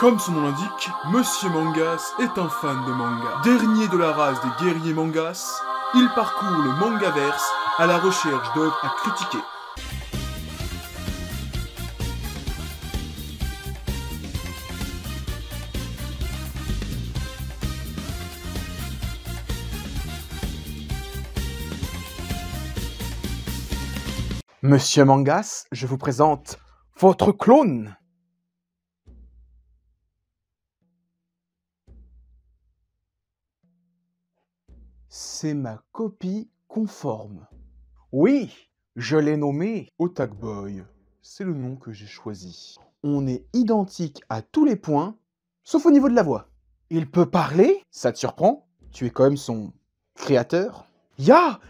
Comme son nom l'indique, Monsieur Mangas est un fan de manga. Dernier de la race des guerriers mangas, il parcourt le mangaverse à la recherche d'œuvres à critiquer. Monsieur Mangas, je vous présente votre clone. C'est ma copie conforme. Oui, je l'ai nommé Otak Boy, c'est le nom que j'ai choisi. On est identique à tous les points, sauf au niveau de la voix. Il peut parler, ça te surprend? Tu es quand même son créateur.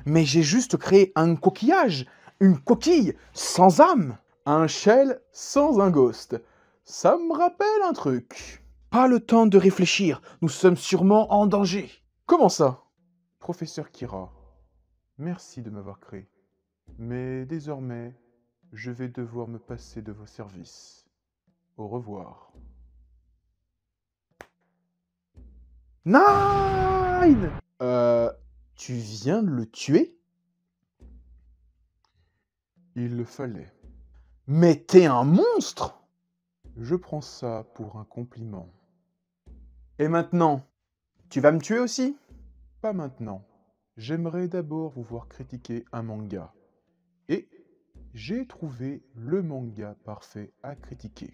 Mais j'ai juste créé un coquillage, une coquille sans âme. Un shell sans un ghost. Ça me rappelle un truc. Pas le temps de réfléchir, nous sommes sûrement en danger. Comment ça? Professeur Kira, merci de m'avoir créé. Mais désormais, je vais devoir me passer de vos services. Au revoir. Nine! Tu viens de le tuer? Il le fallait. Mais t'es un monstre! Je prends ça pour un compliment. Et maintenant, tu vas me tuer aussi? Pas maintenant. J'aimerais d'abord vous voir critiquer un manga. Et j'ai trouvé le manga parfait à critiquer.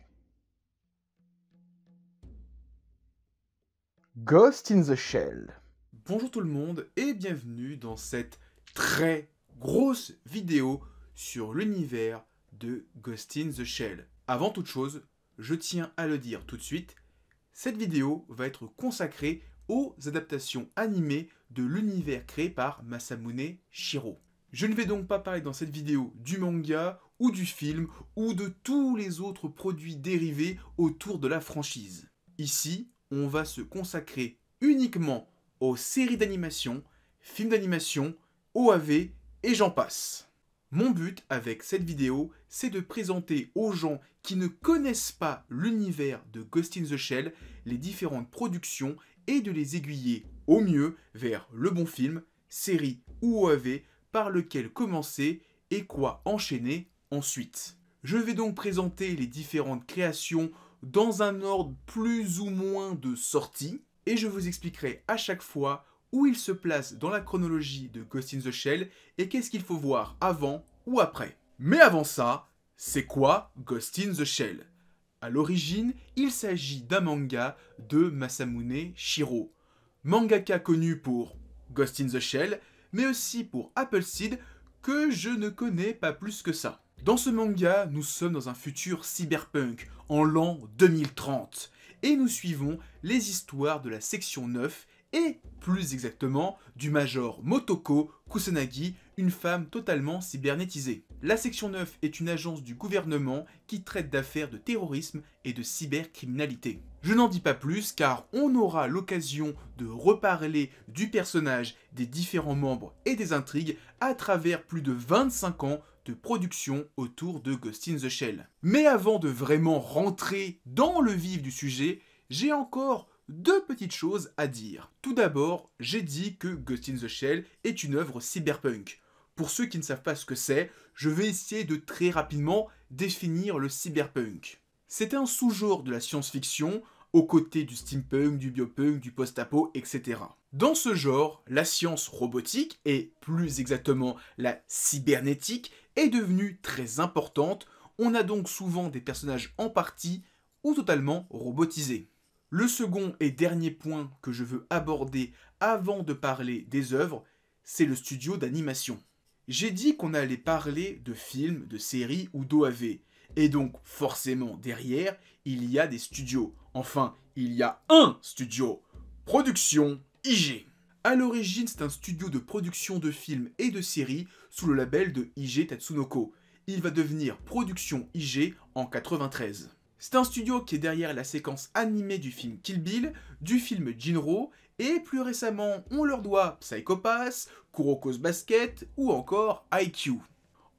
Ghost in the Shell. Bonjour tout le monde et bienvenue dans cette très grosse vidéo sur l'univers de Ghost in the Shell. Avant toute chose, je tiens à le dire tout de suite, cette vidéo va être consacrée aux adaptations animées de l'univers créé par Masamune Shirow. Je ne vais donc pas parler dans cette vidéo du manga ou du film ou de tous les autres produits dérivés autour de la franchise. Ici, on va se consacrer uniquement aux séries d'animation, films d'animation, OAV et j'en passe. Mon but avec cette vidéo, c'est de présenter aux gens qui ne connaissent pas l'univers de Ghost in the Shell les différentes productions et de les aiguiller au mieux vers le bon film, série ou OAV par lequel commencer et quoi enchaîner ensuite. Je vais donc présenter les différentes créations dans un ordre plus ou moins de sortie et je vous expliquerai à chaque fois où il se place dans la chronologie de Ghost in the Shell et qu'est-ce qu'il faut voir avant ou après. Mais avant ça, c'est quoi Ghost in the Shell? À l'origine, il s'agit d'un manga de Masamune Shirow, mangaka connu pour Ghost in the Shell, mais aussi pour Appleseed, que je ne connais pas plus que ça. Dans ce manga, nous sommes dans un futur cyberpunk, en l'an 2030, et nous suivons les histoires de la section 9, et plus exactement du major Motoko Kusanagi, une femme totalement cybernétisée. La section 9 est une agence du gouvernement qui traite d'affaires de terrorisme et de cybercriminalité. Je n'en dis pas plus car on aura l'occasion de reparler du personnage, des différents membres et des intrigues à travers plus de 25 ans de production autour de Ghost in the Shell. Mais avant de vraiment rentrer dans le vif du sujet, j'ai encore deux petites choses à dire. Tout d'abord, j'ai dit que Ghost in the Shell est une œuvre cyberpunk. Pour ceux qui ne savent pas ce que c'est, je vais essayer de très rapidement définir le cyberpunk. C'est un sous-genre de la science-fiction, aux côtés du steampunk, du biopunk, du post-apo, etc. Dans ce genre, la science robotique, et plus exactement la cybernétique, est devenue très importante. On a donc souvent des personnages en partie ou totalement robotisés. Le second et dernier point que je veux aborder avant de parler des œuvres, c'est le studio d'animation. J'ai dit qu'on allait parler de films, de séries ou d'OAV, et donc forcément derrière, il y a des studios. Enfin, il y a un studio, Production IG. À l'origine, c'est un studio de production de films et de séries sous le label de IG Tatsunoko. Il va devenir Production IG en 93. C'est un studio qui est derrière la séquence animée du film Kill Bill, du film Jinro, et plus récemment, on leur doit Psycho Pass, Kuroko's Basket ou encore IQ.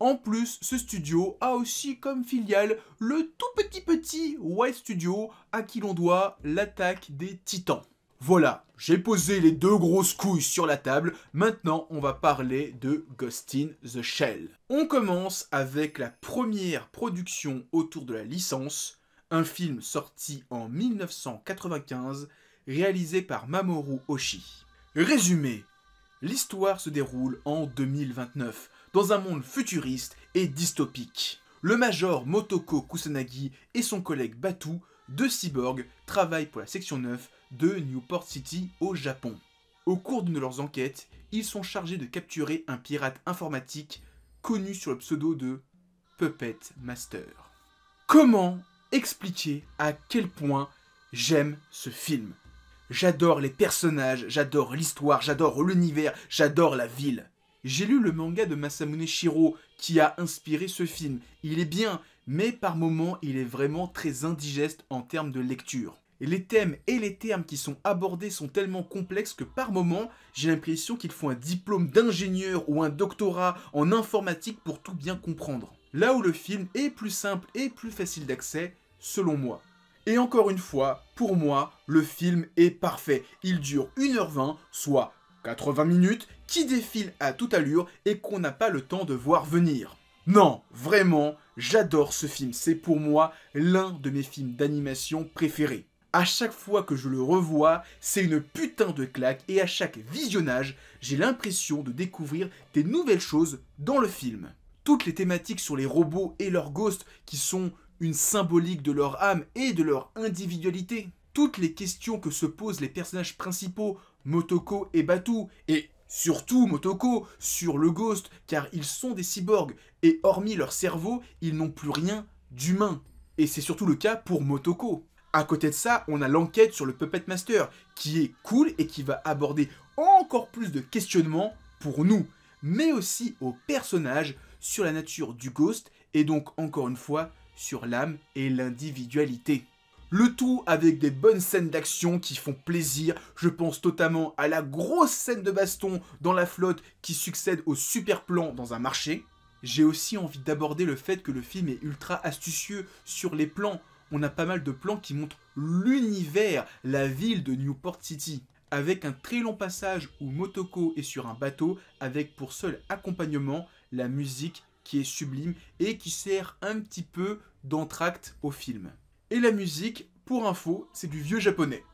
En plus, ce studio a aussi comme filiale le tout petit White Studio à qui l'on doit l'attaque des Titans. Voilà, j'ai posé les deux grosses couilles sur la table, maintenant on va parler de Ghost in the Shell. On commence avec la première production autour de la licence, un film sorti en 1995, réalisé par Mamoru Oshii. Résumé, l'histoire se déroule en 2029, dans un monde futuriste et dystopique. Le major Motoko Kusanagi et son collègue Batu, deux cyborgs, travaillent pour la section 9 de Newport City au Japon. Au cours d'une de leurs enquêtes, ils sont chargés de capturer un pirate informatique connu sur le pseudo de Puppet Master. Comment expliquer à quel point j'aime ce film? J'adore les personnages, j'adore l'histoire, j'adore l'univers, j'adore la ville. J'ai lu le manga de Masamune Shirow qui a inspiré ce film. Il est bien, mais par moments il est vraiment très indigeste en termes de lecture. Et les thèmes et les termes qui sont abordés sont tellement complexes que par moments, j'ai l'impression qu'il faut un diplôme d'ingénieur ou un doctorat en informatique pour tout bien comprendre. Là où le film est plus simple et plus facile d'accès, selon moi. Et encore une fois, pour moi, le film est parfait. Il dure 1h20, soit 80 minutes, qui défilent à toute allure et qu'on n'a pas le temps de voir venir. Non, vraiment, j'adore ce film. C'est pour moi l'un de mes films d'animation préférés. À chaque fois que je le revois, c'est une putain de claque et à chaque visionnage, j'ai l'impression de découvrir des nouvelles choses dans le film. Toutes les thématiques sur les robots et leurs ghosts qui sont une symbolique de leur âme et de leur individualité. Toutes les questions que se posent les personnages principaux, Motoko et Batu, et surtout Motoko, sur le ghost, car ils sont des cyborgs, et hormis leur cerveau, ils n'ont plus rien d'humain. Et c'est surtout le cas pour Motoko. À côté de ça, on a l'enquête sur le Puppet Master, qui est cool et qui va aborder encore plus de questionnements pour nous, mais aussi aux personnages sur la nature du ghost, et donc encore une fois, sur l'âme et l'individualité. Le tout avec des bonnes scènes d'action qui font plaisir, je pense notamment à la grosse scène de baston dans la flotte qui succède au super plan dans un marché. J'ai aussi envie d'aborder le fait que le film est ultra astucieux sur les plans. On a pas mal de plans qui montrent l'univers, la ville de Newport City, avec un très long passage où Motoko est sur un bateau avec pour seul accompagnement la musique qui est sublime et qui sert un petit peu d'entracte au film. Et la musique, pour info, c'est du vieux japonais.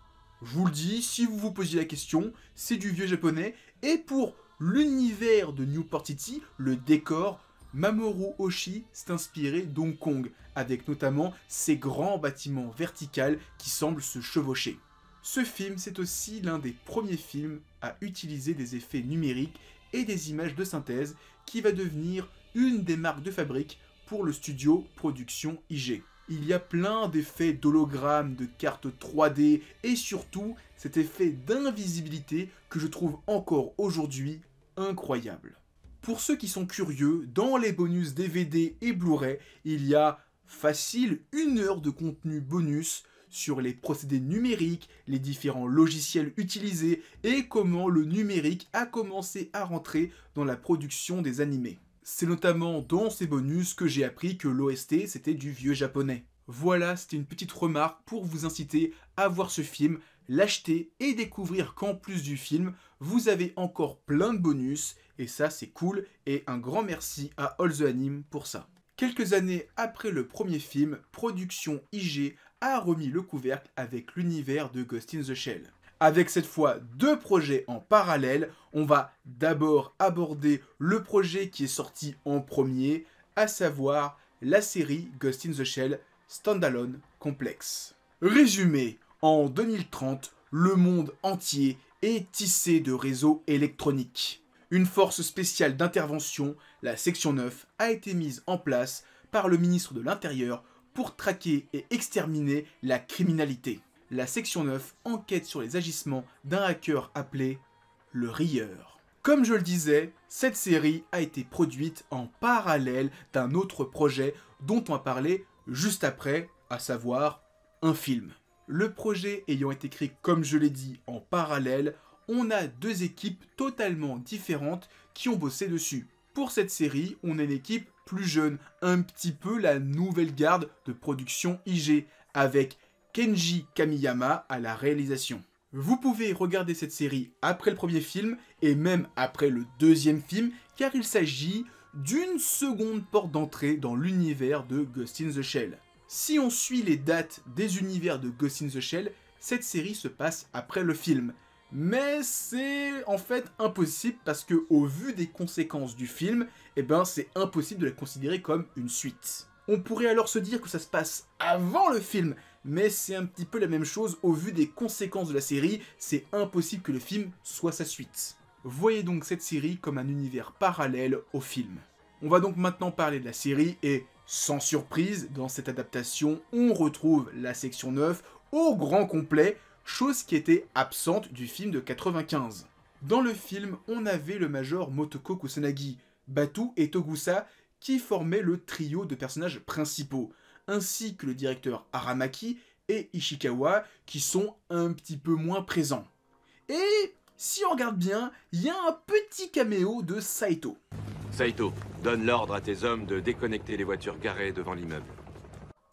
Je vous le dis, si vous vous posiez la question, c'est du vieux japonais. Et pour l'univers de Newport City, le décor, Mamoru Oshii s'est inspiré d'Hong Kong, avec notamment ces grands bâtiments verticaux qui semblent se chevaucher. Ce film, c'est aussi l'un des premiers films à utiliser des effets numériques et des images de synthèse qui va devenir une des marques de fabrique pour le studio Production IG. Il y a plein d'effets d'hologrammes, de cartes 3D et surtout cet effet d'invisibilité que je trouve encore aujourd'hui incroyable. Pour ceux qui sont curieux, dans les bonus DVD et Blu-ray, il y a facile 1 heure de contenu bonus sur les procédés numériques, les différents logiciels utilisés et comment le numérique a commencé à rentrer dans la production des animés. C'est notamment dans ces bonus que j'ai appris que l'OST c'était du vieux japonais. Voilà, c'était une petite remarque pour vous inciter à voir ce film, l'acheter et découvrir qu'en plus du film, vous avez encore plein de bonus et ça c'est cool et un grand merci à All the Anime pour ça. Quelques années après le premier film, Production IG a remis le couvercle avec l'univers de Ghost in the Shell. Avec cette fois 2 projets en parallèle, on va d'abord aborder le projet qui est sorti en premier, à savoir la série Ghost in the Shell Standalone Complex. Résumé, en 2030, le monde entier est tissé de réseaux électroniques. Une force spéciale d'intervention, la section 9, a été mise en place par le ministre de l'Intérieur pour traquer et exterminer la criminalité. La section 9 enquête sur les agissements d'un hacker appelé le Rieur. Comme je le disais, cette série a été produite en parallèle d'un autre projet dont on va parler juste après, à savoir un film. Le projet ayant été créé, comme je l'ai dit, en parallèle, on a 2 équipes totalement différentes qui ont bossé dessus. Pour cette série, on a une équipe plus jeune, un petit peu la nouvelle garde de production IG, avec Kenji Kamiyama à la réalisation. Vous pouvez regarder cette série après le premier film, et même après le deuxième film, car il s'agit d'une seconde porte d'entrée dans l'univers de Ghost in the Shell. Si on suit les dates des univers de Ghost in the Shell, cette série se passe après le film. Mais c'est en fait impossible parce que au vu des conséquences du film, c'est impossible de la considérer comme une suite. On pourrait alors se dire que ça se passe avant le film, mais c'est un petit peu la même chose au vu des conséquences de la série, c'est impossible que le film soit sa suite. Voyez donc cette série comme un univers parallèle au film. On va donc maintenant parler de la série et, sans surprise, dans cette adaptation, on retrouve la section 9 au grand complet, chose qui était absente du film de 95. Dans le film, on avait le major Motoko Kusanagi, Batu et Togusa qui formaient le trio de personnages principaux, ainsi que le directeur Aramaki et Ishikawa qui sont un petit peu moins présents. Et si on regarde bien, il y a un petit caméo de Saito. Saito, donne l'ordre à tes hommes de déconnecter les voitures garées devant l'immeuble.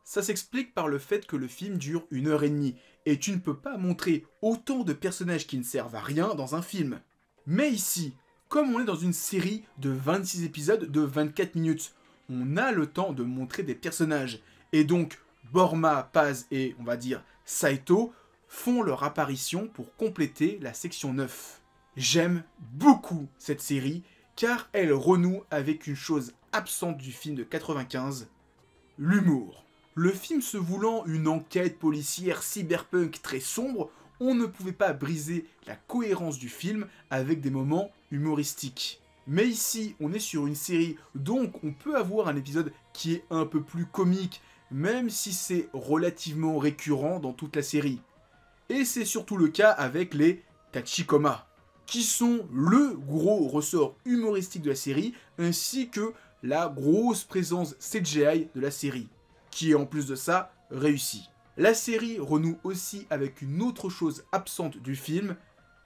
Ça s'explique par le fait que le film dure 1h30, et tu ne peux pas montrer autant de personnages qui ne servent à rien dans un film. Mais ici, comme on est dans une série de 26 épisodes de 24 minutes, on a le temps de montrer des personnages, et donc Borma, Paz et, on va dire, Saito font leur apparition pour compléter la section 9. J'aime beaucoup cette série, car elle renoue avec une chose absente du film de 95, l'humour. Le film se voulant une enquête policière cyberpunk très sombre, on ne pouvait pas briser la cohérence du film avec des moments humoristiques. Mais ici, on est sur une série, donc on peut avoir un épisode qui est un peu plus comique, même si c'est relativement récurrent dans toute la série. Et c'est surtout le cas avec les Tachikoma, qui sont le gros ressort humoristique de la série, ainsi que la grosse présence CGI de la série, qui est en plus de ça réussi. La série renoue aussi avec une autre chose absente du film,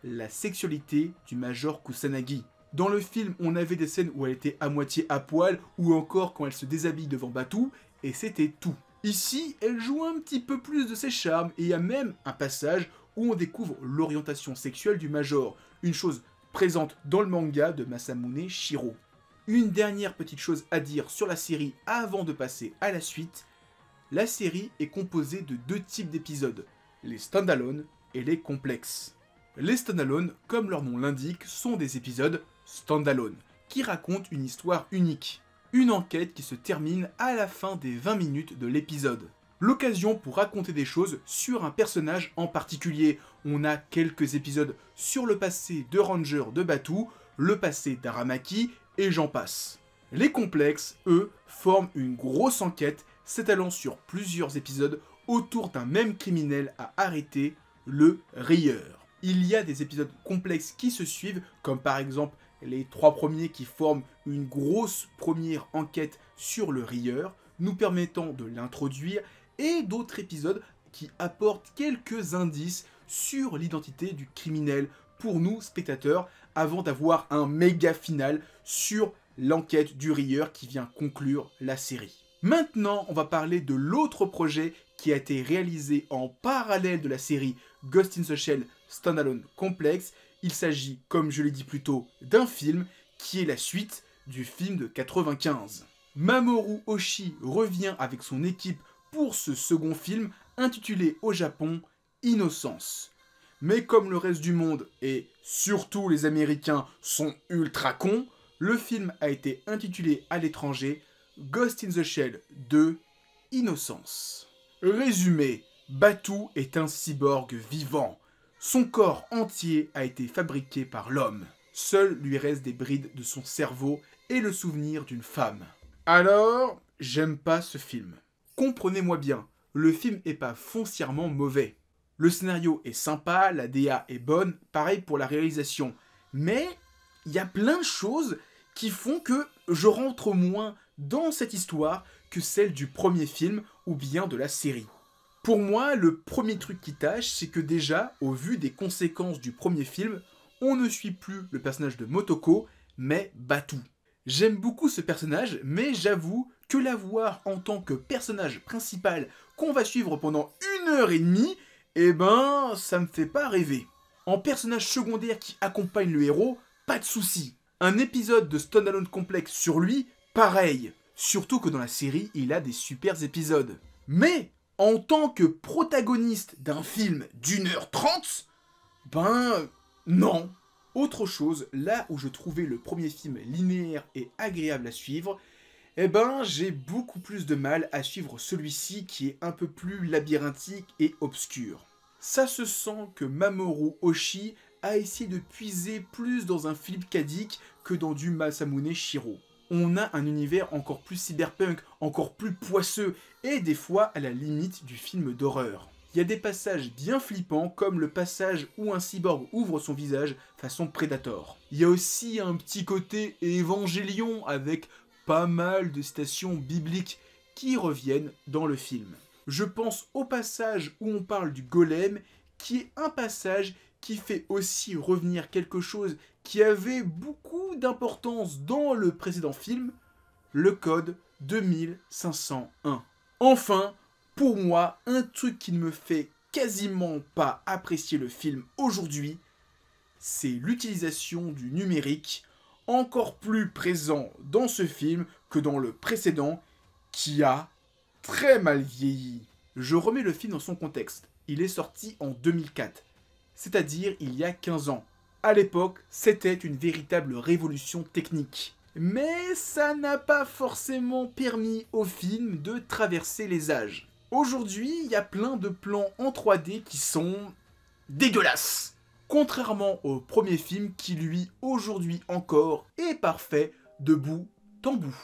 la sexualité du Major Kusanagi. Dans le film, on avait des scènes où elle était à moitié à poil, ou encore quand elle se déshabille devant Batu, et c'était tout. Ici, elle joue un petit peu plus de ses charmes, et il y a même un passage où on découvre l'orientation sexuelle du Major, une chose présente dans le manga de Masamune Shirow. Une dernière petite chose à dire sur la série avant de passer à la suite. La série est composée de deux types d'épisodes, les standalone et les complexes. Les standalone, comme leur nom l'indique, sont des épisodes standalone, qui racontent une histoire unique. Une enquête qui se termine à la fin des 20 minutes de l'épisode. L'occasion pour raconter des choses sur un personnage en particulier. On a quelques épisodes sur le passé de Ranger de Batu, le passé d'Aramaki, et j'en passe. Les complexes, eux, forment une grosse enquête s'étalant sur plusieurs épisodes autour d'un même criminel à arrêter, le Rieur. Il y a des épisodes complexes qui se suivent, comme par exemple les 3 premiers qui forment une grosse première enquête sur le Rieur, nous permettant de l'introduire, et d'autres épisodes qui apportent quelques indices sur l'identité du criminel pour nous, spectateurs, avant d'avoir un méga final sur l'enquête du Rieur qui vient conclure la série. Maintenant, on va parler de l'autre projet qui a été réalisé en parallèle de la série Ghost in the Shell Standalone Complex. Il s'agit, comme je l'ai dit plus tôt, d'un film qui est la suite du film de 95. Mamoru Oshii revient avec son équipe pour ce second film intitulé au Japon Innocence. Mais comme le reste du monde, et surtout les Américains, sont ultra cons, le film a été intitulé à l'étranger Ghost in the Shell 2 Innocence. Résumé, Batu est un cyborg vivant. Son corps entier a été fabriqué par l'homme. Seul lui reste des brides de son cerveau et le souvenir d'une femme. Alors, j'aime pas ce film. Comprenez-moi bien, le film est pas foncièrement mauvais. Le scénario est sympa, la DA est bonne, pareil pour la réalisation. Mais il y a plein de choses qui font que je rentre moins dans cette histoire que celle du premier film ou bien de la série. Pour moi, le premier truc qui tâche, c'est que déjà, au vu des conséquences du premier film, on ne suit plus le personnage de Motoko, mais Batu. J'aime beaucoup ce personnage, mais j'avoue que la voir en tant que personnage principal qu'on va suivre pendant 1h30, eh ben, ça me fait pas rêver. En personnage secondaire qui accompagne le héros, pas de souci. Un épisode de Standalone Complex sur lui, pareil. Surtout que dans la série, il a des super épisodes. Mais, en tant que protagoniste d'un film d'1h30, ben, non. Autre chose, là où je trouvais le premier film linéaire et agréable à suivre, eh ben, j'ai beaucoup plus de mal à suivre celui-ci qui est un peu plus labyrinthique et obscur. Ça se sent que Mamoru Oshii a essayé de puiser plus dans un Philip K. Dick que dans du Masamune Shirow. On a un univers encore plus cyberpunk, encore plus poisseux, et des fois à la limite du film d'horreur. Il y a des passages bien flippants, comme le passage où un cyborg ouvre son visage façon Predator. Il y a aussi un petit côté évangélion avec pas mal de citations bibliques qui reviennent dans le film. Je pense au passage où on parle du golem, qui est un passage qui fait aussi revenir quelque chose qui avait beaucoup d'importance dans le précédent film, le code 2501. Enfin, pour moi, un truc qui ne me fait quasiment pas apprécier le film aujourd'hui, c'est l'utilisation du numérique, encore plus présent dans ce film que dans le précédent, qui a très mal vieilli. Je remets le film dans son contexte. Il est sorti en 2004, c'est-à-dire il y a 15 ans. À l'époque, c'était une véritable révolution technique. Mais ça n'a pas forcément permis au film de traverser les âges. Aujourd'hui, il y a plein de plans en 3D qui sont dégueulasses. Contrairement au premier film qui, lui, aujourd'hui encore, est parfait de bout en bout.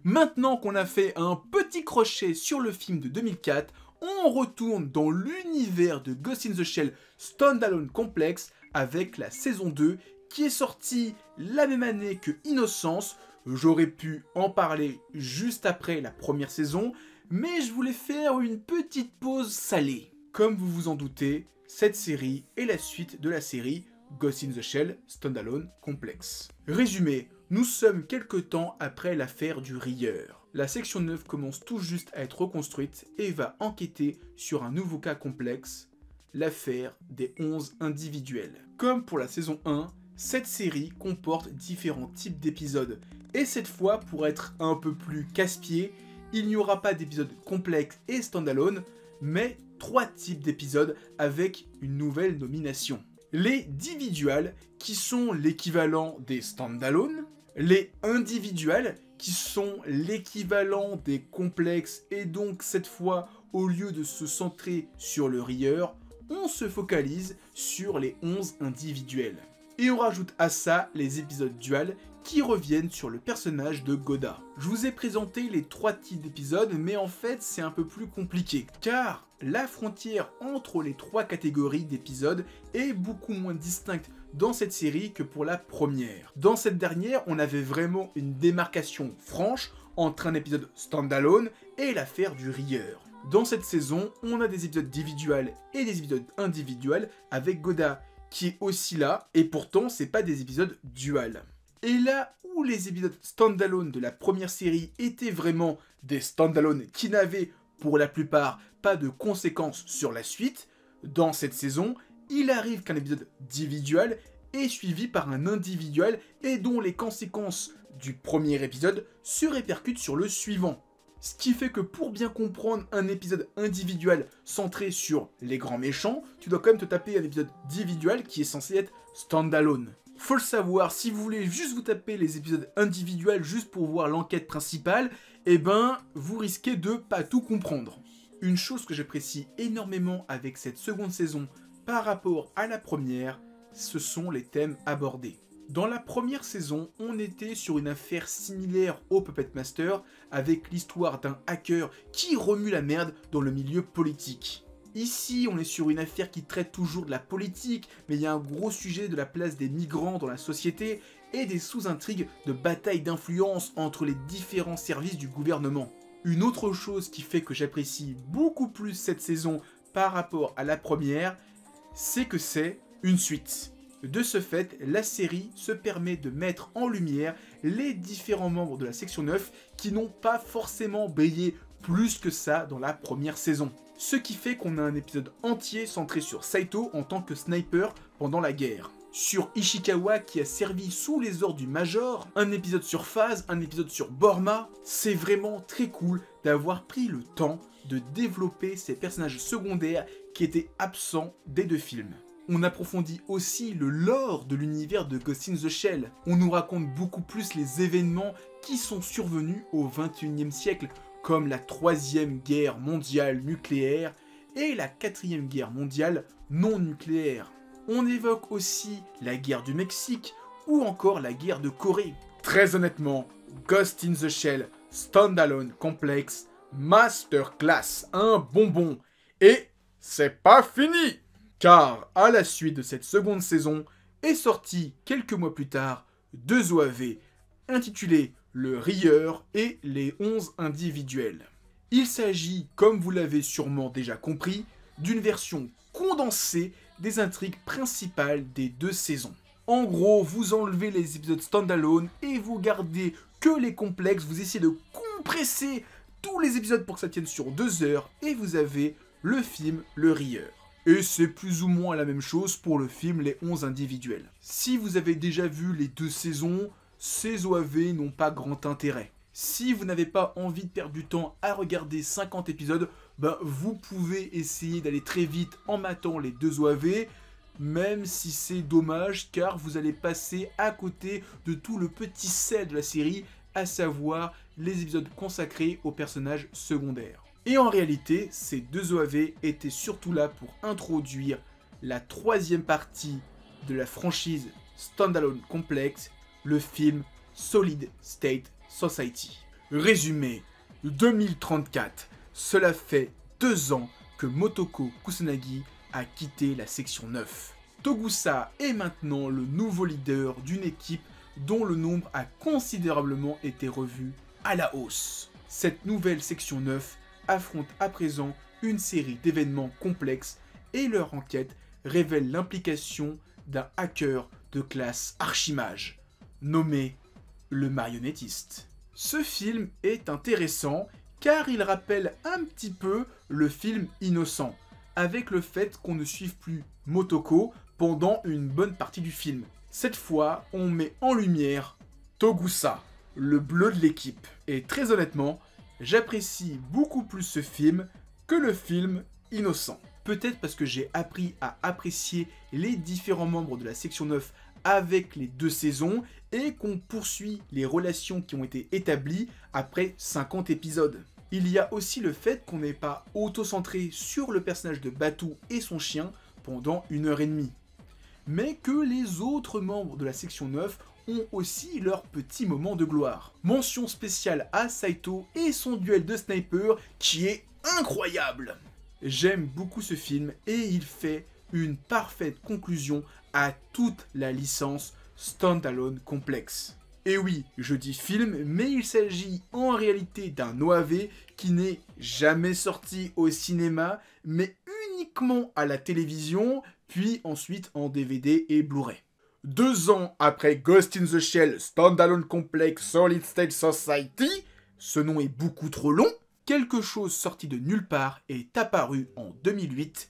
Maintenant qu'on a fait un petit crochet sur le film de 2004, on retourne dans l'univers de Ghost in the Shell Standalone Complex avec la saison 2 qui est sortie la même année que Innocence. J'aurais pu en parler juste après la première saison, mais je voulais faire une petite pause salée. Comme vous vous en doutez, cette série est la suite de la série Ghost in the Shell Standalone Complex. Résumé, nous sommes quelque temps après l'affaire du Rieur. La section 9 commence tout juste à être reconstruite et va enquêter sur un nouveau cas complexe, l'affaire des 11 individuels. Comme pour la saison 1, cette série comporte différents types d'épisodes. Et cette fois, pour être un peu plus casse-pied, il n'y aura pas d'épisodes complexes et standalone, mais 3 types d'épisodes avec une nouvelle nomination. Les individuals, qui sont l'équivalent des standalone, les individuals, qui sont l'équivalent des complexes, et donc cette fois, au lieu de se centrer sur le rieur, on se focalise sur les 11 individuels. Et on rajoute à ça les épisodes duals qui reviennent sur le personnage de Goda. Je vous ai présenté les 3 types d'épisodes, mais en fait c'est un peu plus compliqué, car la frontière entre les 3 catégories d'épisodes est beaucoup moins distincte dans cette série que pour la première. Dans cette dernière, on avait vraiment une démarcation franche entre un épisode standalone et l'affaire du rieur. Dans cette saison, on a des épisodes individuels et des épisodes individuels avec Goda qui est aussi là, et pourtant c'est pas des épisodes duals. Et là où les épisodes standalone de la première série étaient vraiment des standalone qui n'avaient pour la plupart pas de conséquences sur la suite, dans cette saison, il arrive qu'un épisode individuel est suivi par un individuel et dont les conséquences du premier épisode se répercutent sur le suivant. Ce qui fait que pour bien comprendre un épisode individuel centré sur les grands méchants, tu dois quand même te taper un épisode individuel qui est censé être standalone. Faut le savoir, si vous voulez juste vous taper les épisodes individuels juste pour voir l'enquête principale, eh ben, vous risquez de pas tout comprendre. Une chose que j'apprécie énormément avec cette seconde saison par rapport à la première, ce sont les thèmes abordés. Dans la première saison, on était sur une affaire similaire au Puppet Master, avec l'histoire d'un hacker qui remue la merde dans le milieu politique. Ici, on est sur une affaire qui traite toujours de la politique, mais il y a un gros sujet de la place des migrants dans la société et des sous-intrigues de bataille d'influence entre les différents services du gouvernement. Une autre chose qui fait que j'apprécie beaucoup plus cette saison par rapport à la première, c'est que c'est une suite. De ce fait, la série se permet de mettre en lumière les différents membres de la section 9 qui n'ont pas forcément brillé plus que ça dans la première saison. Ce qui fait qu'on a un épisode entier centré sur Saito en tant que sniper pendant la guerre. Sur Ishikawa qui a servi sous les ordres du Major, un épisode sur Phase, un épisode sur Borma. C'est vraiment très cool d'avoir pris le temps de développer ces personnages secondaires qui étaient absents des deux films. On approfondit aussi le lore de l'univers de Ghost in the Shell. On nous raconte beaucoup plus les événements qui sont survenus au XXIe siècle, comme la 3e guerre mondiale nucléaire et la 4e guerre mondiale non nucléaire. On évoque aussi la guerre du Mexique ou encore la guerre de Corée. Très honnêtement, Ghost in the Shell Standalone Complex Masterclass, un bonbon. Et c'est pas fini! Car à la suite de cette seconde saison est sorti quelques mois plus tard 2 OAV intitulés Le Rieur et les 11 individuels. Il s'agit, comme vous l'avez sûrement déjà compris, d'une version condensée des intrigues principales des 2 saisons. En gros, vous enlevez les épisodes standalone et vous gardez que les complexes, vous essayez de compresser tous les épisodes pour que ça tienne sur 2 heures et vous avez le film Le Rieur. Et c'est plus ou moins la même chose pour le film Les 11 individuels. Si vous avez déjà vu les 2 saisons, ces OAV n'ont pas grand intérêt. Si vous n'avez pas envie de perdre du temps à regarder 50 épisodes, vous pouvez essayer d'aller très vite en matant les 2 OAV, même si c'est dommage car vous allez passer à côté de tout le petit sel de la série, à savoir les épisodes consacrés aux personnages secondaires. Et en réalité, ces 2 OAV étaient surtout là pour introduire la 3e partie de la franchise Standalone Complex, le film Solid State Society. Résumé, 2034, cela fait 2 ans que Motoko Kusanagi a quitté la section 9. Togusa est maintenant le nouveau leader d'une équipe dont le nombre a considérablement été revu à la hausse. Cette nouvelle section 9 affronte à présent une série d'événements complexes et leur enquête révèle l'implication d'un hacker de classe archimage, nommé le marionnettiste. Ce film est intéressant car il rappelle un petit peu le film Innocent, avec le fait qu'on ne suive plus Motoko pendant une bonne partie du film. Cette fois, on met en lumière Togusa, le bleu de l'équipe. Et très honnêtement, j'apprécie beaucoup plus ce film que le film Innocent. Peut-être parce que j'ai appris à apprécier les différents membres de la section 9 avec les 2 saisons et qu'on poursuit les relations qui ont été établies après 50 épisodes. Il y a aussi le fait qu'on n'est pas auto-centré sur le personnage de Batou et son chien pendant 1h30. Mais que les autres membres de la section 9 ont aussi leur petit moment de gloire. Mention spéciale à Saito et son duel de sniper qui est incroyable. J'aime beaucoup ce film et il fait une parfaite conclusion à toute la licence Standalone Complex. Et oui, je dis film, mais il s'agit en réalité d'un OAV qui n'est jamais sorti au cinéma, mais uniquement à la télévision, puis ensuite en DVD et Blu-ray. 2 ans après Ghost in the Shell Standalone Complex Solid State Society, ce nom est beaucoup trop long, quelque chose sorti de nulle part est apparu en 2008,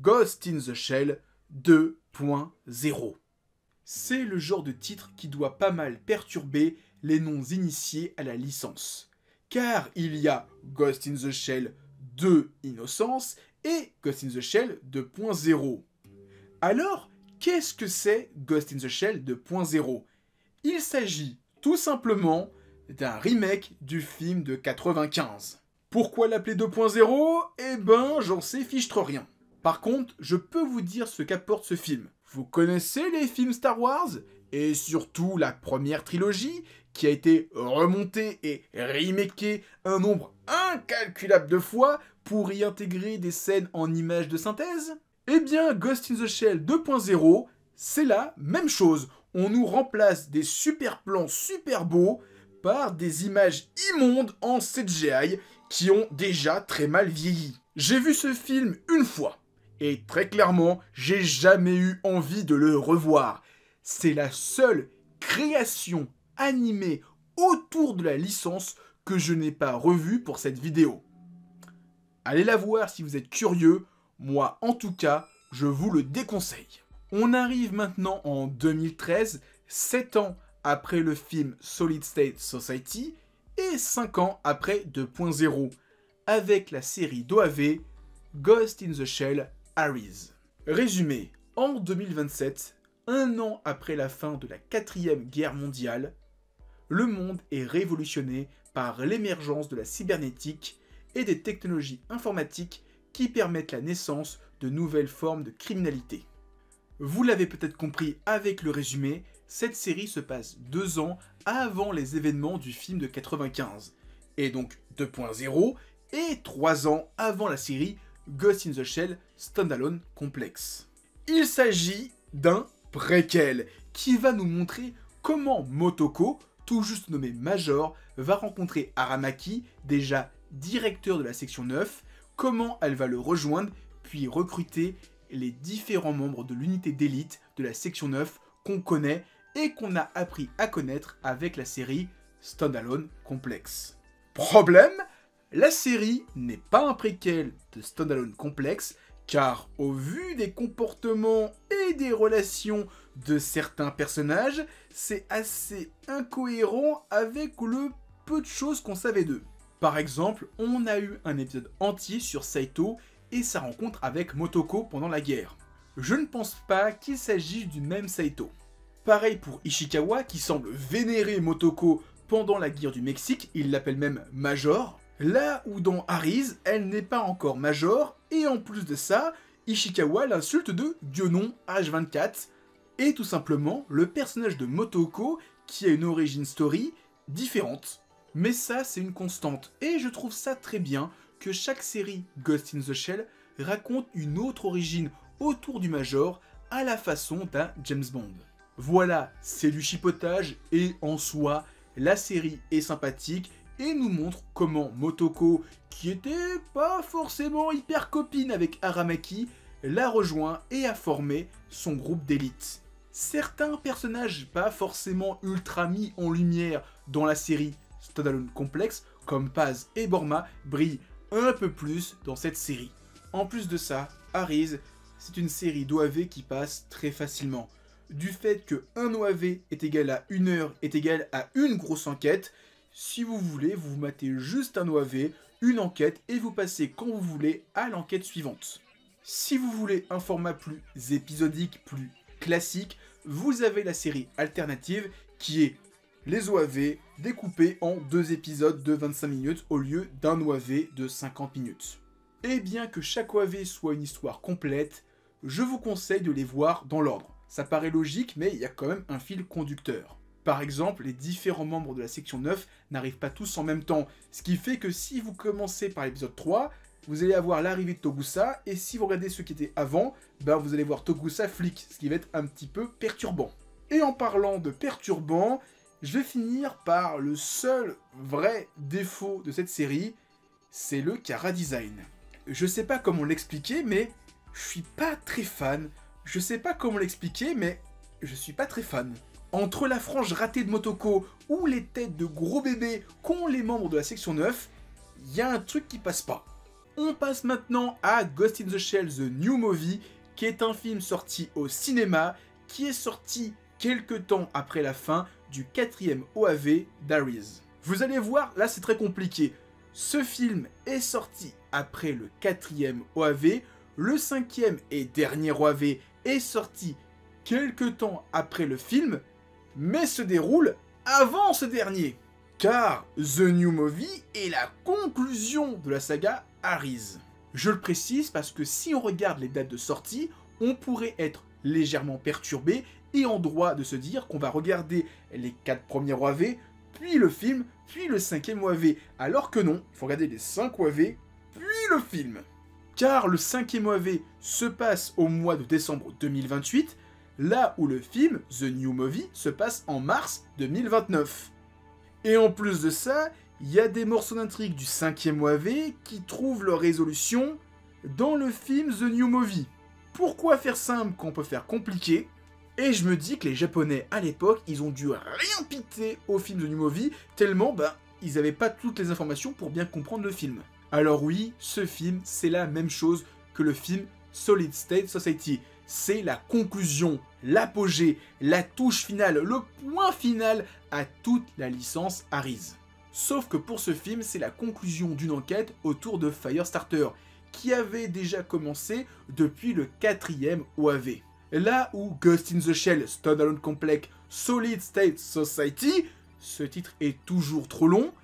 Ghost in the Shell 2.0. C'est le genre de titre qui doit pas mal perturber les non-initiés à la licence. Car il y a Ghost in the Shell 2 Innocence et Ghost in the Shell 2.0. Alors, qu'est-ce que c'est Ghost in the Shell 2.0 ? Il s'agit tout simplement d'un remake du film de 95. Pourquoi l'appeler 2.0 ? Eh ben, j'en sais fichtre rien. Par contre, je peux vous dire ce qu'apporte ce film. Vous connaissez les films Star Wars ? Et surtout la première trilogie, qui a été remontée et remakée un nombre incalculable de fois pour y intégrer des scènes en images de synthèse ? Eh bien, Ghost in the Shell 2.0, c'est la même chose. On nous remplace des super plans super beaux par des images immondes en CGI qui ont déjà très mal vieilli. J'ai vu ce film une fois. Et très clairement, j'ai jamais eu envie de le revoir. C'est la seule création animée autour de la licence que je n'ai pas revue pour cette vidéo. Allez la voir si vous êtes curieux, moi en tout cas, je vous le déconseille. On arrive maintenant en 2013, 7 ans après le film Solid State Society et 5 ans après 2.0, avec la série d'OAV Ghost in the Shell Ares. Résumé, en 2027, un an après la fin de la 4e guerre mondiale, le monde est révolutionné par l'émergence de la cybernétique et des technologies informatiques qui permettent la naissance de nouvelles formes de criminalité. Vous l'avez peut-être compris avec le résumé, cette série se passe 2 ans avant les événements du film de 95, et donc 2.0, et 3 ans avant la série Ghost in the Shell Standalone Complex. Il s'agit d'un préquel qui va nous montrer comment Motoko, tout juste nommé Major, va rencontrer Aramaki, déjà directeur de la section 9, comment elle va le rejoindre, puis recruter les différents membres de l'unité d'élite de la section 9 qu'on connaît et qu'on a appris à connaître avec la série Standalone Complex. Problème, la série n'est pas un préquel de Standalone Complex, car au vu des comportements et des relations de certains personnages, c'est assez incohérent avec le peu de choses qu'on savait d'eux. Par exemple, on a eu un épisode entier sur Saito et sa rencontre avec Motoko pendant la guerre. Je ne pense pas qu'il s'agisse du même Saito. Pareil pour Ishikawa qui semble vénérer Motoko pendant la guerre du Mexique, il l'appelle même Major, là où dans Ares, elle n'est pas encore Major, et en plus de ça, Ishikawa l'insulte de Guionon H24, et tout simplement le personnage de Motoko qui a une origin story différente. Mais ça, c'est une constante, et je trouve ça très bien que chaque série Ghost in the Shell raconte une autre origine autour du Major à la façon d'un James Bond. Voilà, c'est du chipotage, et en soi, la série est sympathique, et nous montre comment Motoko, qui était pas forcément hyper copine avec Aramaki, l'a rejoint et a formé son groupe d'élite. Certains personnages pas forcément ultra mis en lumière dans la série Standalone Complex, comme Paz et Borma, brillent un peu plus dans cette série. En plus de ça, Ares, c'est une série d'OAV qui passe très facilement. Du fait que un OAV est égal à 1 heure est égal à une grosse enquête, si vous voulez, vous matez juste un OAV, une enquête, et vous passez quand vous voulez à l'enquête suivante. Si vous voulez un format plus épisodique, plus classique, vous avez la série alternative qui est les OAV découpés en 2 épisodes de 25 minutes au lieu d'un OAV de 50 minutes. Et bien que chaque OAV soit une histoire complète, je vous conseille de les voir dans l'ordre. Ça paraît logique, mais il y a quand même un fil conducteur. Par exemple, les différents membres de la section 9 n'arrivent pas tous en même temps, ce qui fait que si vous commencez par l'épisode 3, vous allez avoir l'arrivée de Togusa, et si vous regardez ceux qui étaient avant, vous allez voir Togusa flic, ce qui va être un petit peu perturbant. Et en parlant de perturbant, je vais finir par le seul vrai défaut de cette série, c'est le chara-design. Je sais pas comment l'expliquer, mais je suis pas très fan. Je sais pas comment l'expliquer, mais je suis pas très fan. Entre la frange ratée de Motoko ou les têtes de gros bébés qu'ont les membres de la section 9, il y a un truc qui passe pas. On passe maintenant à Ghost in the Shell The New Movie, qui est un film sorti au cinéma, qui est sorti quelques temps après la fin du 4e OAV d'Ares. Vous allez voir, là c'est très compliqué. Ce film est sorti après le 4e OAV, le 5e et dernier OAV est sorti quelques temps après le film, mais se déroule avant ce dernier. Car The New Movie est la conclusion de la saga Ares. Je le précise parce que si on regarde les dates de sortie, on pourrait être légèrement perturbé et en droit de se dire qu'on va regarder les 4 premiers OAV, puis le film, puis le 5e OAV. Alors que non, il faut regarder les 5 OAV, puis le film. Car le 5e OAV se passe au mois de décembre 2028, là où le film, The New Movie, se passe en mars 2029. Et en plus de ça, il y a des morceaux d'intrigue du 5e OAV qui trouvent leur résolution dans le film The New Movie. Pourquoi faire simple quand on peut faire compliqué? Et je me dis que les Japonais, à l'époque, ils ont dû rien piter au film The New Movie, tellement, ils avaient pas toutes les informations pour bien comprendre le film. Alors oui, ce film, c'est la même chose que le film Solid State Society. C'est la conclusion, l'apogée, la touche finale, le point final à toute la licence Arise. Sauf que pour ce film, c'est la conclusion d'une enquête autour de Firestarter, qui avait déjà commencé depuis le 4e OAV. Là où Ghost in the Shell Standalone Complex Solid State Society, ce titre est toujours trop long,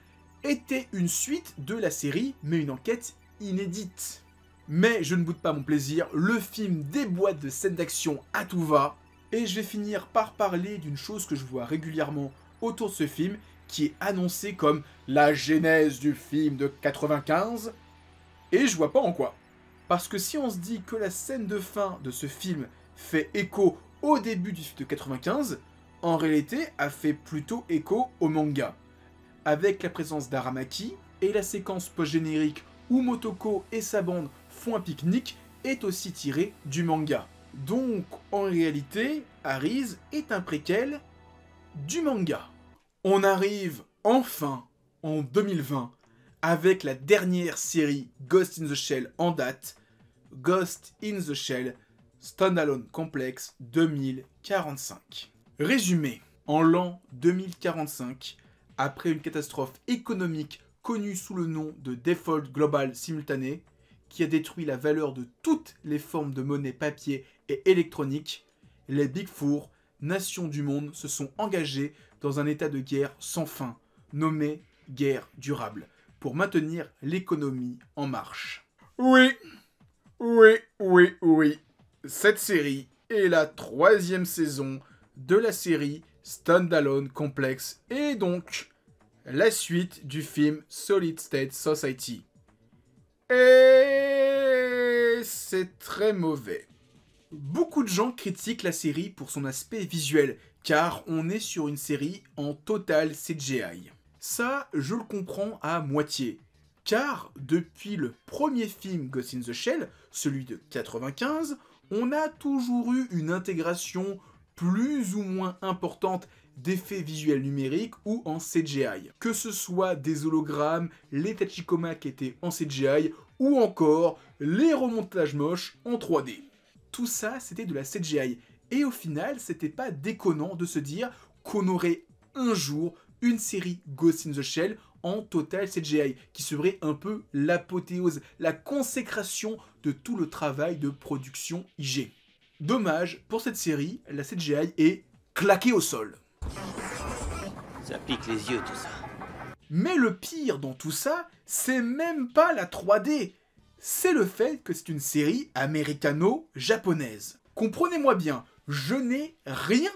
était une suite de la série, mais une enquête inédite. Mais je ne boude pas mon plaisir, le film déboîte de scènes d'action à tout va, et je vais finir par parler d'une chose que je vois régulièrement autour de ce film, qui est annoncée comme la genèse du film de 95, et je vois pas en quoi. Parce que si on se dit que la scène de fin de ce film fait écho au début du film de 95, en réalité a fait plutôt écho au manga. Avec la présence d'Aramaki et la séquence post-générique où Motoko et sa bande font un pique-nique est aussi tirée du manga. Donc en réalité, Arise est un préquel du manga. On arrive enfin en 2020 avec la dernière série Ghost in the Shell en date, Ghost in the Shell Standalone Complex 2045. Résumé, en l'an 2045, après une catastrophe économique connue sous le nom de Default Global Simultané, qui a détruit la valeur de toutes les formes de monnaie papier et électronique, les Big Four, nations du monde, se sont engagés dans un état de guerre sans fin, nommé guerre durable, pour maintenir l'économie en marche. Oui, cette série est la 3e saison de la série Standalone Complex et donc la suite du film Solid State Society. Et c'est très mauvais. Beaucoup de gens critiquent la série pour son aspect visuel, car on est sur une série en total CGI. Ça, je le comprends à moitié, car depuis le premier film Ghost in the Shell, celui de 95, on a toujours eu une intégration plus ou moins importante d'effets visuels numériques ou en CGI. Que ce soit des hologrammes, les Tachikoma qui étaient en CGI, ou encore les remontages moches en 3D. Tout ça, c'était de la CGI. Et au final, c'était pas déconnant de se dire qu'on aurait un jour une série Ghost in the Shell en total CGI, qui serait un peu l'apothéose, la consécration de tout le travail de production IG. Dommage, pour cette série, la CGI est claquée au sol. Ça pique les yeux tout ça. Mais le pire dans tout ça, c'est même pas la 3D. C'est le fait que c'est une série américano-japonaise. Comprenez-moi bien, je n'ai rien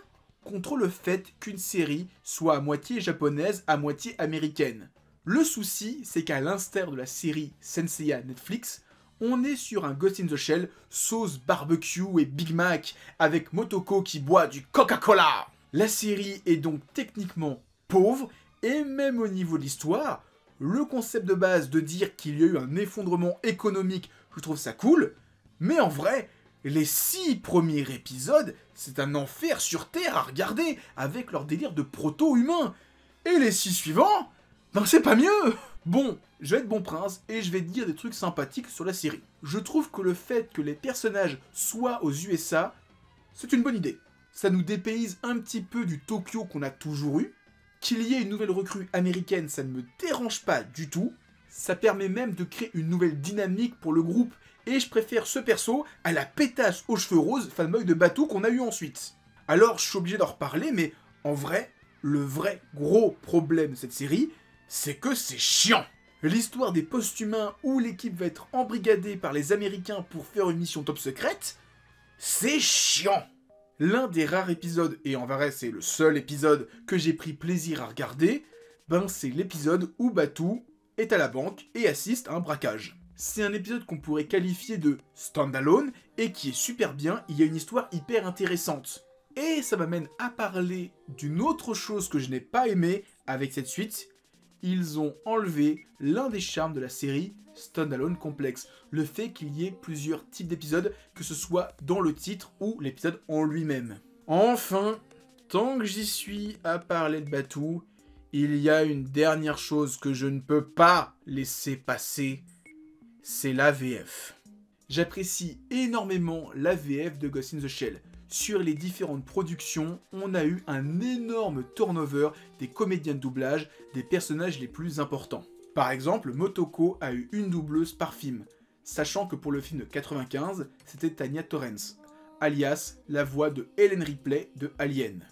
contre le fait qu'une série soit à moitié japonaise, à moitié américaine. Le souci, c'est qu'à l'instar de la série Senseiya Netflix, on est sur un Ghost in the Shell sauce barbecue et Big Mac avec Motoko qui boit du Coca-Cola. La série est donc techniquement pauvre et même au niveau de l'histoire, le concept de base de dire qu'il y a eu un effondrement économique, je trouve ça cool, mais en vrai, les 6 premiers épisodes, c'est un enfer sur Terre à regarder avec leur délire de proto-humain. Et les 6 suivants, c'est pas mieux. Bon, je vais être bon prince et je vais dire des trucs sympathiques sur la série. Je trouve que le fait que les personnages soient aux USA, c'est une bonne idée. Ça nous dépayse un petit peu du Tokyo qu'on a toujours eu. Qu'il y ait une nouvelle recrue américaine, ça ne me dérange pas du tout. Ça permet même de créer une nouvelle dynamique pour le groupe. Et je préfère ce perso à la pétasse aux cheveux roses, fanboy de Batou qu'on a eu ensuite. Alors je suis obligé d'en reparler, mais en vrai, le vrai gros problème de cette série, c'est que c'est chiant. L'histoire des post-humains où l'équipe va être embrigadée par les Américains pour faire une mission top secrète, c'est chiant. L'un des rares épisodes, et en vrai c'est le seul épisode que j'ai pris plaisir à regarder, c'est l'épisode où Batou est à la banque et assiste à un braquage. C'est un épisode qu'on pourrait qualifier de standalone et qui est super bien, il y a une histoire hyper intéressante. Et ça m'amène à parler d'une autre chose que je n'ai pas aimée avec cette suite, ils ont enlevé l'un des charmes de la série Standalone Complex, le fait qu'il y ait plusieurs types d'épisodes, que ce soit dans le titre ou l'épisode en lui-même. Enfin, tant que j'y suis à parler de Batuu, il y a une dernière chose que je ne peux pas laisser passer, c'est la VF. J'apprécie énormément la VF de Ghost in the Shell. Sur les différentes productions, on a eu un énorme turnover des comédiens de doublage des personnages les plus importants. Par exemple, Motoko a eu une doubleuse par film, sachant que pour le film de 95, c'était Tanya Torrance, alias la voix de Ellen Ripley de Alien.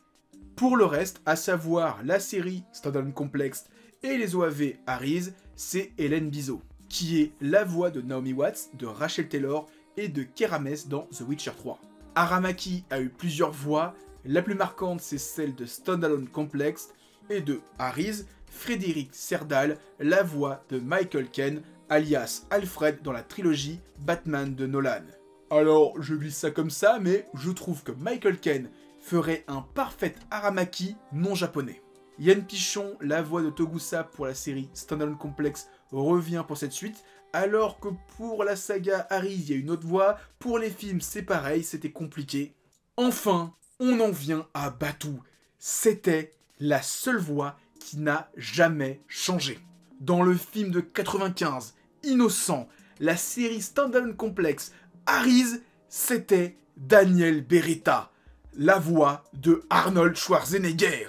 Pour le reste, à savoir la série Standalone Complex et les OAV Aries, c'est Hélène Bizot, qui est la voix de Naomi Watts, de Rachel Taylor et de Kerames dans The Witcher 3. Aramaki a eu plusieurs voix, la plus marquante c'est celle de Standalone Complex et de Aries, Frédéric Serdal, la voix de Michael Caine, alias Alfred dans la trilogie Batman de Nolan. Alors, je glisse ça comme ça, mais je trouve que Michael Caine ferait un parfait Aramaki non japonais. Yann Pichon, la voix de Togusa pour la série Standalone Complex, revient pour cette suite, alors que pour la saga Aries, il y a une autre voix, pour les films c'est pareil, c'était compliqué. Enfin, on en vient à Batuu. C'était la seule voix qui n'a jamais changé. Dans le film de 95, Innocent, la série Standalone Complex, Aries, c'était Daniel Beretta, la voix de Arnold Schwarzenegger.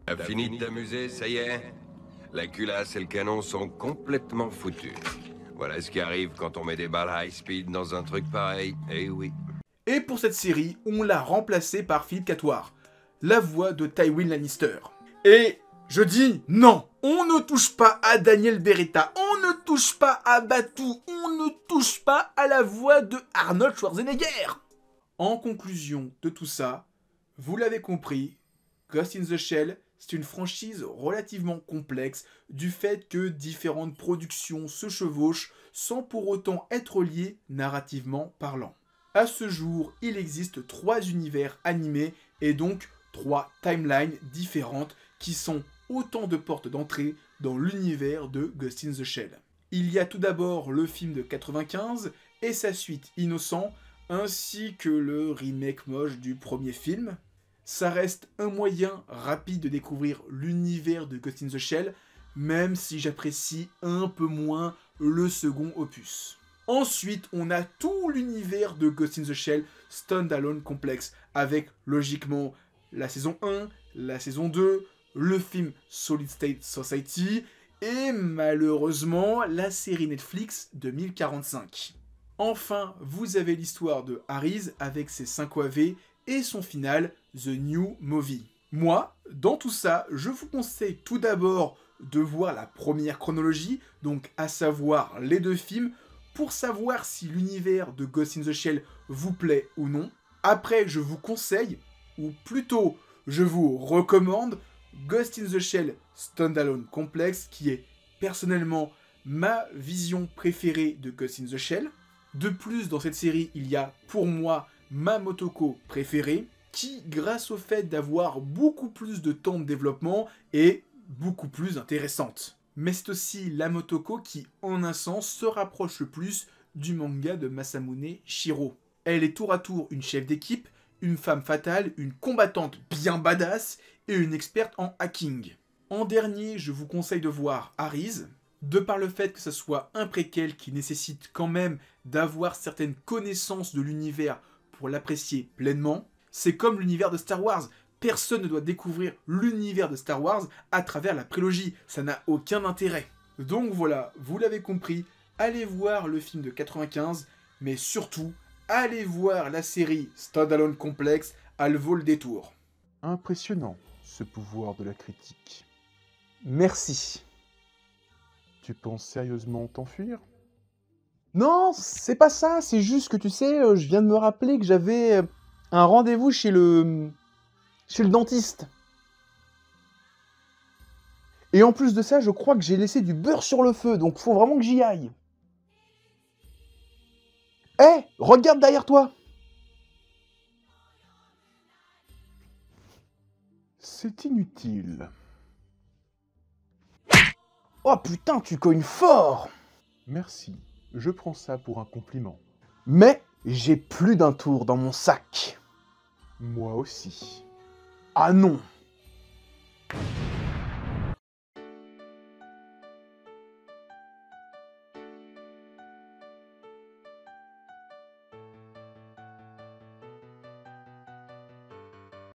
T'as fini de t'amuser, ça y est? La culasse et le canon sont complètement foutus. Voilà ce qui arrive quand on met des balles high speed dans un truc pareil, eh oui. Et pour cette série, on l'a remplacé par Philippe Catoir, la voix de Tywin Lannister. Et je dis non, on ne touche pas à Daniel Beretta, on ne touche pas à Batuu, on ne touche pas à la voix de Arnold Schwarzenegger. En conclusion de tout ça, vous l'avez compris, Ghost in the Shell, c'est une franchise relativement complexe du fait que différentes productions se chevauchent sans pour autant être liées narrativement parlant. À ce jour, il existe 3 univers animés et donc 3 timelines différentes qui sont autant de portes d'entrée dans l'univers de Ghost in the Shell. Il y a tout d'abord le film de 95 et sa suite Innocent, ainsi que le remake moche du premier film. Ça reste un moyen rapide de découvrir l'univers de Ghost in the Shell, même si j'apprécie un peu moins le second opus. Ensuite, on a tout l'univers de Ghost in the Shell Standalone Complex, avec logiquement la saison 1, la saison 2, le film Solid State Society, et malheureusement la série Netflix 2045. Enfin, vous avez l'histoire de Aries avec ses 5 OAV et son final, The New Movie. Moi, dans tout ça, je vous conseille tout d'abord de voir la première chronologie, donc à savoir les 2 films, pour savoir si l'univers de Ghost in the Shell vous plaît ou non. Après, je vous conseille, ou plutôt, je vous recommande, Ghost in the Shell Standalone Complex, qui est personnellement ma vision préférée de Ghost in the Shell. De plus, dans cette série, il y a pour moi ma Motoko préférée, qui, grâce au fait d'avoir beaucoup plus de temps de développement, est beaucoup plus intéressante. Mais c'est aussi la Motoko qui, en un sens, se rapproche le plus du manga de Masamune Shirow. Elle est tour à tour une chef d'équipe, une femme fatale, une combattante bien badass et une experte en hacking. En dernier, je vous conseille de voir Aries, de par le fait que ce soit un préquel qui nécessite quand même d'avoir certaines connaissances de l'univers pour l'apprécier pleinement. C'est comme l'univers de Star Wars. Personne ne doit découvrir l'univers de Star Wars à travers la prélogie. Ça n'a aucun intérêt. Donc voilà, vous l'avez compris, allez voir le film de 95, mais surtout, allez voir la série Standalone Complex, elle vaut le détour. Impressionnant, ce pouvoir de la critique. Merci. Tu penses sérieusement t'enfuir? Non, c'est pas ça, c'est juste que tu sais, je viens de me rappeler que j'avais un rendez-vous chez le dentiste. Et en plus de ça, je crois que j'ai laissé du beurre sur le feu, donc faut vraiment que j'y aille. Hé, regarde derrière toi! C'est inutile. Oh putain, tu cognes fort! Merci, je prends ça pour un compliment. Mais j'ai plus d'un tour dans mon sac. Moi aussi. Ah non!